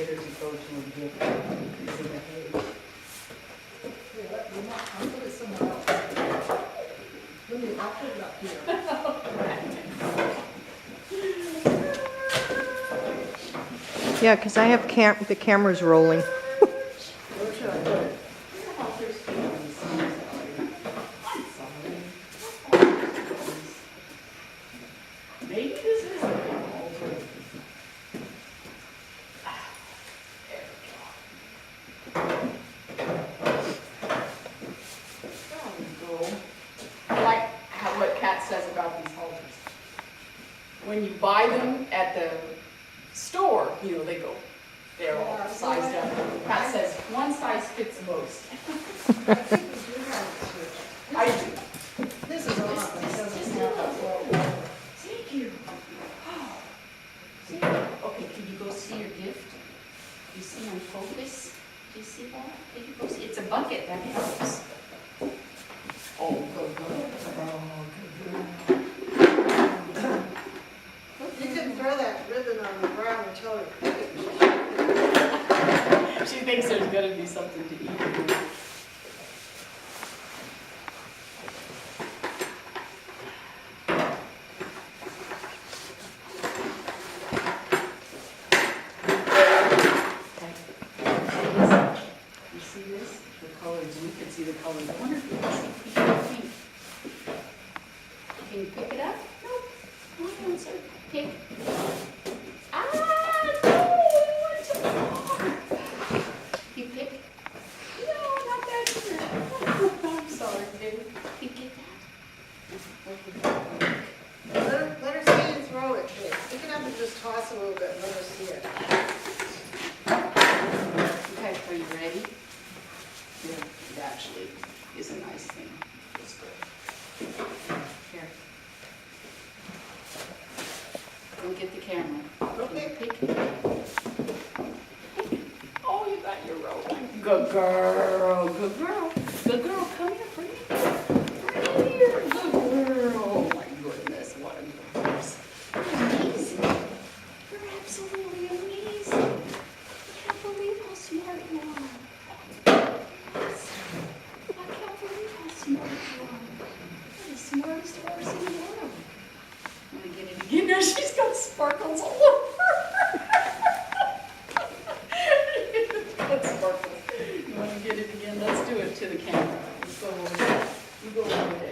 refrigerator to go to a gift. It's in the hay. I'll put it somewhere else. I'll put it up here. Yeah, because I have the cameras rolling. Where should I put it? Maybe this is the one. There we go. I like what Kat says about these halters. When you buy them at the store, you know, they're all sized up. Kat says, one size fits most. I think we do have it switched. I do. This is on, it doesn't have that flow. Thank you. Oh. See? Okay, can you go see your gift? You see on focus? Do you see that? Can you go see? It's a bucket, that helps. Oh, good girl. Oh, good girl. You can throw that ribbon on the ground and tell her to pick it. She thinks there's gonna be something to eat. You see this? The colors, you can see the colors. I wonder if you can see pink. Can you pick it up? Nope. Come on, sir. Pick. Ah, no, you went too far. You pick. No, not that either. I'm sorry, David. You get that? Let her see you throw it, Kate. Pick it up and just toss it a little bit and let her see it. Okay, are you ready? Yeah, it actually is a nice thing. It's good. Here. Go get the camera. Okay. Pick. Oh, you got your rope. Good girl. Good girl. Good girl. Come here. Bring it. Bring it here. Good girl. Oh my goodness. What a good horse. Amazing. You're absolutely amazing. I can't believe how smart you are. I can't believe how smart you are. You're the smartest horse in the world. I'm gonna get it again. Now she's got sparkles all over. Got sparkles. You want to get it again? Let's do it to the camera. Let's go over there. You go over there.